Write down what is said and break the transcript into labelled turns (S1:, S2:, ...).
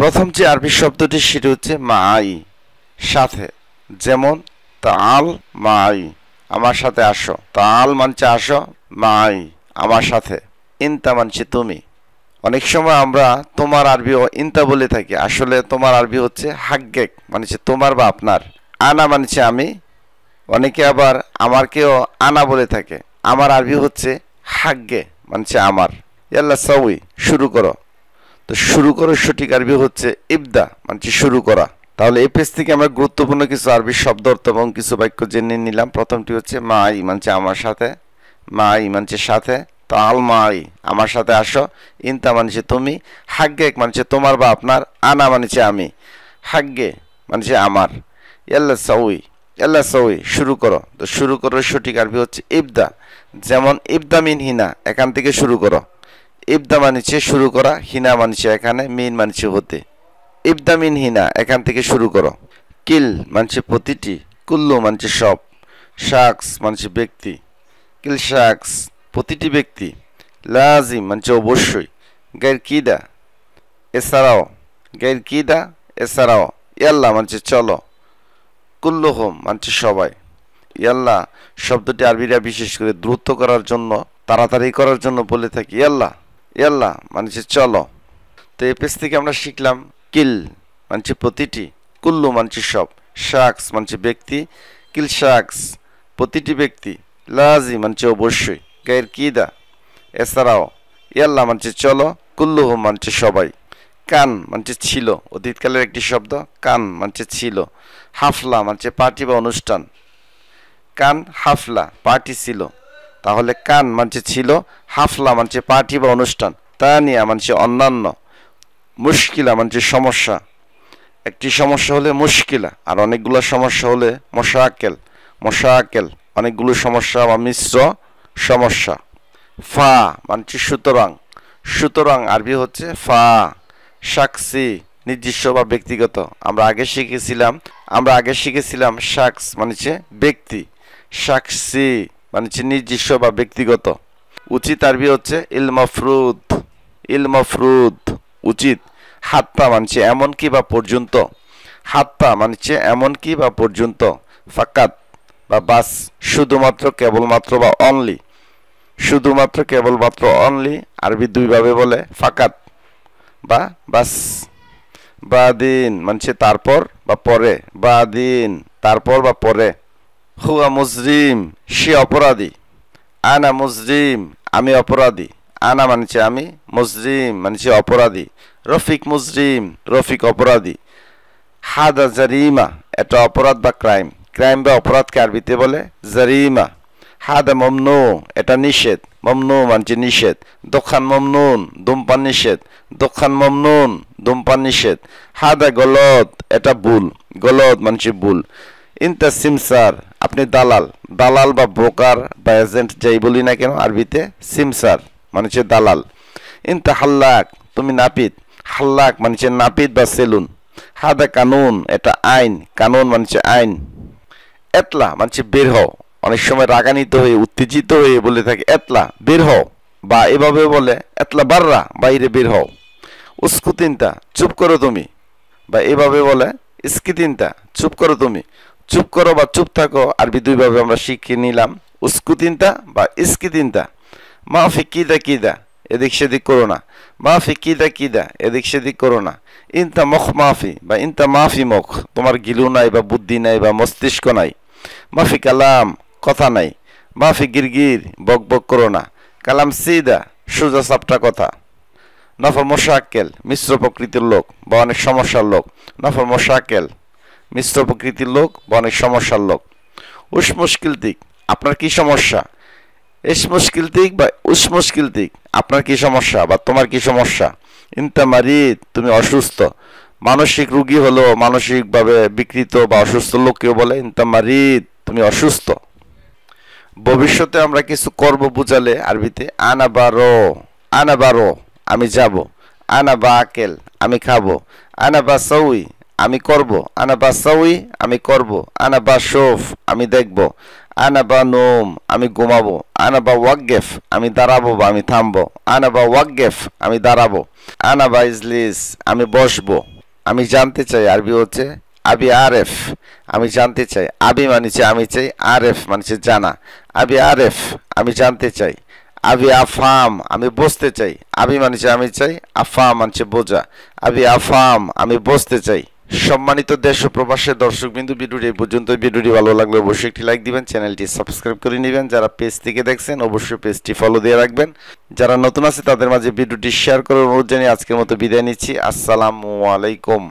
S1: প্রথম যে আরবি শব্দটি সেটি হচ্ছে মাই, সাথে। যেমন তাল মাই, আমার সাথে আসো। তাল মানছে আসো, মাই আমার সাথে। ইনতা মানছে তুমি। অনেক সময় আমরা তোমার আরবিও ইনতা বলে থাকি, আসলে তোমার আরবি হচ্ছে হাগ্গেক, মানছে তোমার বা আপনার। আনা মানছে আমি, অনেকে আবার আমারকেও আনা বলে থাকে। আমার আরবি হচ্ছে হাগ্গে, মানছে আমার। ইয়াল্লা সাউই, শুরু করো। তো শুরু করো সঠিক আরবি হচ্ছে ইবদা, মানছে শুরু করা। তাহলে এই পেজ থেকে আমরা গুরুত্বপূর্ণ কিছু আরবি শব্দ অর্থ এবং কিছু বাক্য জেনে নিলাম। প্রথমটি হচ্ছে মাই, মানছে আমার সাথে। মাই মানছে সাথে। তাল মাই, আমার সাথে আসো। ইনতা মানছে তুমি। হাগ্গেক মানছে তোমার বা আপনার। আনা মানছে আমি। হাগ্গে মানছে আমার। ইয়াল্লা সাউই, ইয়াল্লা সাউই, শুরু করো। তো শুরু করো সঠিক আরবি হচ্ছে ইবদা। যেমন ইবদা মিন হিনা, এখান থেকে শুরু করো। ইবদা মানছে শুরু করা, হিনা মানছে এখানে, মিন মানছে হতে। ইবদা মিন হিনা, এখান থেকে শুরু করো। কিল মানছে প্রতিটি, কুল্লু মানছে সব, শাকস মানছে ব্যক্তি, কিল শাকস প্রতিটি ব্যক্তি, লাজিম মানছে অবশ্যই, গাইর কিদা এছাড়াও, গাইর কিদা এছাড়াও, ইয়াল্লা মানছে চলো, কুল্লুহুম মানছে সবাই। ইয়াল্লা শব্দটি আরবিরা বিশেষ করে দ্রুত করার জন্য, তাড়াতাড়ি করার জন্য বলে থাকি ইয়াল্লা। ইয়াল্লা মানছে চলো। তো এই পেজ থেকে আমরা শিখলাম কিল মানছে প্রতিটি, কুল্লু মানছে সব, শাকস মানছে ব্যক্তি, কিল শাকস প্রতিটি ব্যক্তি, লাজি মানছে অবশ্যই, গায়ের কিদা এছাড়াও, ইয়াল্লা মানছে চলো, কুল্লুহু মানছে সবাই। কান মানছে ছিল, অতীতকালের একটি শব্দ। কান মানছে ছিল। হাফলা মানছে পার্টি বা অনুষ্ঠান। কান হাফলা পার্টি ছিল, তাহলে কান মানছে ছিল, হাফলা মানছে পার্টি বা অনুষ্ঠান, তানিয়া মানছে অন্যান্য, মুশকিলা মানছে সমস্যা। একটি সমস্যা হলে মুশকিলা, আর অনেকগুলো সমস্যা হলে মশাকেল। মশাকেল অনেকগুলো সমস্যা বা মিশ্র সমস্যা। ফা মানছে সুতরাং। সুতরাং আরবি হচ্ছে ফা। শাকসি নিজস্ব বা ব্যক্তিগত। আমরা আগে শিখেছিলাম শাকস মানছে ব্যক্তি, শাকসি মানছে নিজস্ব বা ব্যক্তিগত। উচিত আরবি হচ্ছে ইল মফরুদ। ইল মফরুদ উচিত। হাত্তা মানছে এমনকি বা পর্যন্ত। হাত্তা মানছে এমনকি বা পর্যন্ত। ফাকাত বা বাস, শুধুমাত্র, কেবলমাত্র বা অনলি। শুধুমাত্র, কেবলমাত্র, অনলি আরবি দুইভাবে বলে, ফাকাত বা বাস। বাদিন মানছে তারপর বা পরে। বাদিন তারপর বা পরে। হুয়া মুজরিম সে অপরাধী। আনা মুজরিম আমি অপরাধী। আনা মানছে আমি, মুজরিম মানছে অপরাধী। রফিক মুজরিম রফিক অপরাধী। হাদা জারিমা এটা অপরাধ বা ক্রাইম। ক্রাইম বা অপরাধকে আরবিতে বলে জারিমা। হাদা মমনু এটা নিষেধ। মমনু মানছে নিষেধ। দোকান মমনুন ধূমপান নিষেধ। দোকান মমনুন ধূমপান নিষেধ। হাদা গলদ এটা ভুল। গলদ মানছে ভুল। ইনতা সিমসার আপনি দালাল। দালাল বা ব্রোকার বা এজেন্ট যাই বলি না কেন আরবিতে সিমসার মানছে দালাল। ইনতা হাল্লাক তুমি নাপিত। হাল্লাক মানছে নাপিত বা সেলুন। হাদা কানুন এটা আইন। কানুন মানছে আইন। এতলা মানছে বের হও। অনেক সময় রাগান্বিত হয়ে, উত্তেজিত হয়ে বলে থাকে এতলা বের হও, বা এভাবে বলে এতলা বাররা বাইরে বের হও। উস্কুতিনতা চুপ করো তুমি, বা এভাবে বলে ইস্কিতিনতা চুপ করো তুমি। চুপ করো বা চুপ থাকো আরবি দুইভাবে আমরা শিখে নিলাম, উস্কুতিনতা বা ইস্কিতিনতা। মাফি কিদা কিদা এদিক সেদিক করো না। মাফি কিদা কিদা এদিক সেদিক করো না। ইনতা মখ মাফি বা ইনতা মাফি মখ তোমার গিলু নাই বা বুদ্ধি নাই বা মস্তিষ্ক নাই। মাফি কালাম কথা নাই। মাফি গিরগির বক বক করো না। কালাম সিদা সোজা সাপটা কথা। নফর মশাক্কেল মিশ্র প্রকৃতির লোক বা অনেক সমস্যার লোক। নফর মশাক্কেল মিশ্র প্রকৃতির লোক বা অনেক সমস্যার লোক। উস মুশকিলতিক আপনার কি সমস্যা। এস মুশকিলতিক বা উস মুশকিলতিক আপনার কি সমস্যা বা তোমার কি সমস্যা। ইনতা মারিদ তুমি অসুস্থ। মানসিক রোগী হলো মানসিকভাবে বিকৃত বা অসুস্থ লোককেও বলে ইনতা মারিদ তুমি অসুস্থ। ভবিষ্যতে আমরা কিছু করব বুঝালে আরবিতে আনা বারো। আনা বারো আমি যাব। আনা বা আকেল আমি খাবো। আনা বা সউই আমি করব। আনা বা সউই আমি করব। আনা বা শোফ আমি দেখব। আনা বা নোম আমি ঘুমাবো। আনা বা ওয়াকগেফ আমি দাঁড়াবো বা আমি থামবো। আনা বা ওয়াকগেফ আমি দাঁড়াবো। আনা বা ইজলিস আমি বসবো। আমি জানতে চাই আরবি হচ্ছে আবি আরেফ। আমি জানতে চাই, আবি মানেছে আমি চাই, আরেফ মানেছে জানা। আবি আরেফ আমি জানতে চাই। আবি আফাম আমি বসতে চাই। আবি মানেছে আমি চাই, আফাম মানছে বোঝা। আবি আফাম আমি বসতে চাই। সম্মানিত দেশ ও প্রবাসের দর্শকবিন্দু, ভিডিওটি এই পর্যন্ত। ভিডিওটি ভালো লাগলে অবশ্যই একটি লাইক দিবেন, চ্যানেলটি সাবস্ক্রাইব করে নেবেন। যারা পেজ থেকে দেখছেন অবশ্যই পেজটি ফলো দিয়ে রাখবেন। যারা নতুন আছে তাদের মাঝে ভিডিওটি শেয়ার করার অনুরোধ জানিয়ে আজকের মতো বিদায় নিচ্ছি। আসসালামু আলাইকুম।